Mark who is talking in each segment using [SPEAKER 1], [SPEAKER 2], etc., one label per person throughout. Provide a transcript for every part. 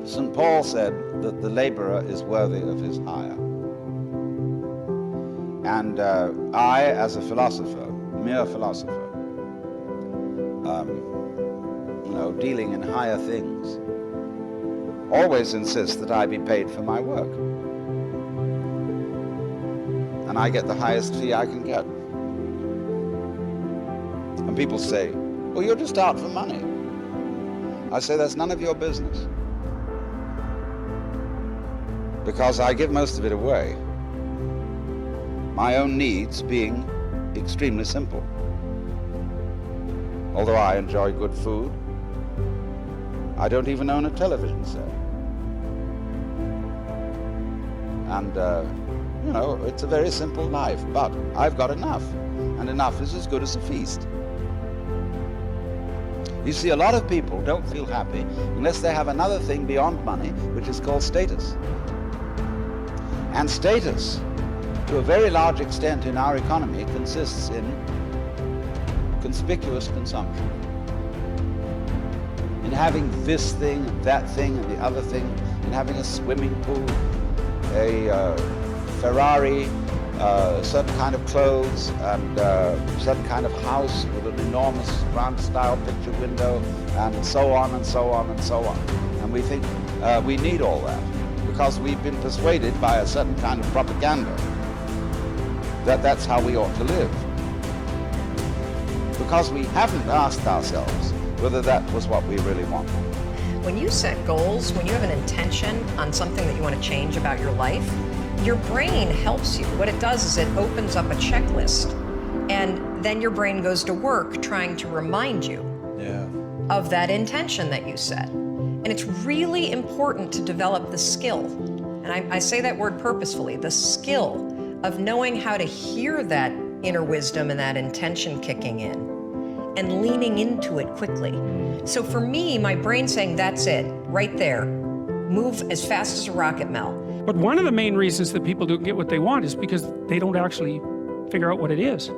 [SPEAKER 1] St. Paul said that the laborer is worthy of his hire. And I, as a philosopher, mere philosopher, dealing in higher things, always insist that I be paid for my work. And I get the highest fee I can get. And people say, well, you're just out for money. I say, that's none of your business. Because I give most of it away. My own needs being extremely simple. Although I enjoy good food, I don't even own a television set. And, it's a very simple life, but I've got enough, and enough is as good as a feast. You see, a lot of people don't feel happy unless they have another thing beyond money, which is called status. And status, to a very large extent in our economy, consists in conspicuous consumption. In having this thing, that thing, and the other thing, in having a swimming pool, a Ferrari, a certain kind of clothes, and a certain kind of house with an enormous round-style picture window, and so on and so on and so on. And we think we need all that because we've been persuaded by a certain kind of propaganda that that's how we ought to live. Because we haven't asked ourselves whether that was what we really wanted.
[SPEAKER 2] When you set goals, when you have an intention on something that you want to change about your life, your brain helps you. What it does is it opens up a checklist, and then your brain goes to work trying to remind you of that intention that you set. And it's really important to develop the skill, and I say that word purposefully, the skill of knowing how to hear that inner wisdom and that intention kicking in and leaning into it quickly. So for me, my brain saying, that's it, right there. Move as fast as a rocket, Mel.
[SPEAKER 3] But one of the main reasons that people don't get what they want is because they don't actually figure out what it is.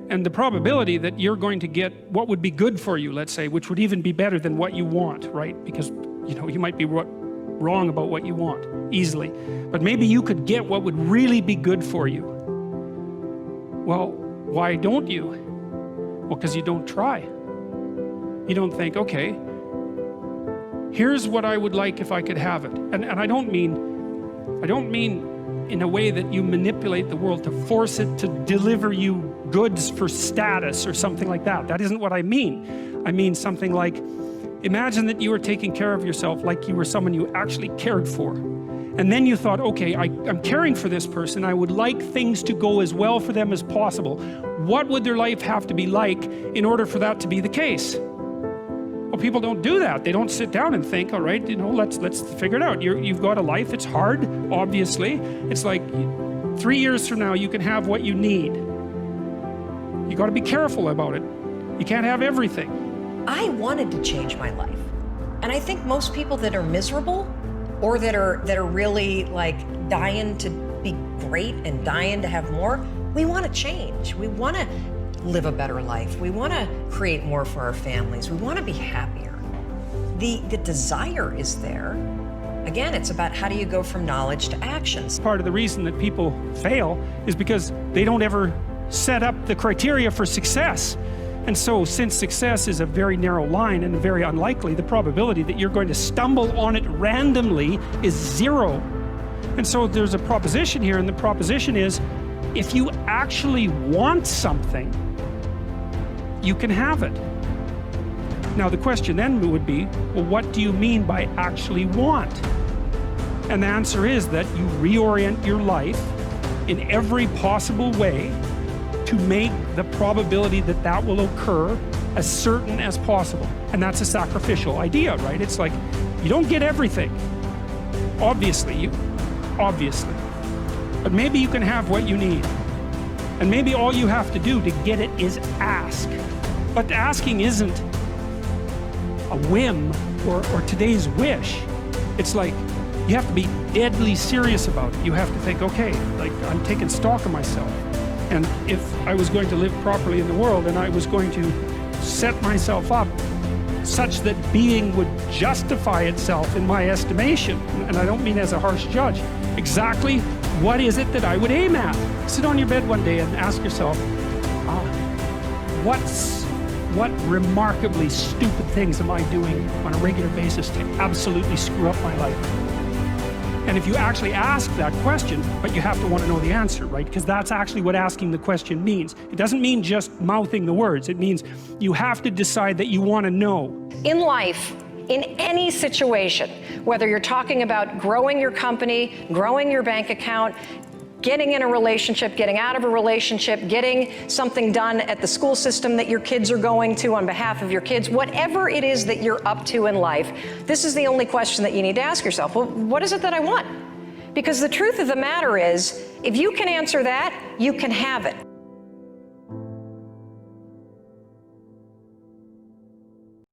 [SPEAKER 3] And the probability that you're going to get what would be good for you, let's say, which would even be better than what you want, right? Because, you might be wrong about what you want easily. But maybe you could get what would really be good for you. Well, why don't you? Well, because you don't try. You don't think, okay, here's what I would like if I could have it. And I don't mean in a way that you manipulate the world to force it to deliver you goods for status or something like that. That isn't what I mean. I mean something like, imagine that you were taking care of yourself like you were someone you actually cared for. And then you thought, okay, I'm caring for this person. I would like things to go as well for them as possible. What would their life have to be like in order for that to be the case? Well, people don't do that. They don't sit down and think, all right, let's figure it out. You've got a life. It's hard, obviously. It's like 3 years from now, you can have what you need. You got to be careful about it. You can't have everything.
[SPEAKER 2] I wanted to change my life. And I think most people that are miserable or that are really like dying to be great and dying to have more, we want to change. We want to live a better life. We want to create more for our families. We want to be happier. The desire is there. Again, it's about how do you go from knowledge to actions.
[SPEAKER 3] Part of the reason that people fail is because they don't ever set up the criteria for success. And so since success is a very narrow line and very unlikely, the probability that you're going to stumble on it randomly is 0. And so there's a proposition here, and the proposition is, if you actually want something, you can have it. Now the question then would be, well, what do you mean by actually want? And the answer is that you reorient your life in every possible way to make the probability that that will occur as certain as possible. And that's a sacrificial idea, right? It's like, you don't get everything. Obviously. But maybe you can have what you need. And maybe all you have to do to get it is ask. But asking isn't a whim or today's wish. It's like, you have to be deadly serious about it. You have to think, okay, like, I'm taking stock of myself. And if I was going to live properly in the world and I was going to set myself up such that being would justify itself in my estimation, and I don't mean as a harsh judge, exactly what is it that I would aim at? Sit on your bed one day and ask yourself, what remarkably stupid things am I doing on a regular basis to absolutely screw up my life? And if you actually ask that question, but you have to want to know the answer, right? Because that's actually what asking the question means. It doesn't mean just mouthing the words. It means you have to decide that you want to know.
[SPEAKER 2] In life, in any situation, whether you're talking about growing your company, growing your bank account, getting in a relationship, getting out of a relationship, getting something done at the school system that your kids are going to on behalf of your kids, whatever it is that you're up to in life, this is the only question that you need to ask yourself. Well, what is it that I want? Because the truth of the matter is, if you can answer that, you can have it.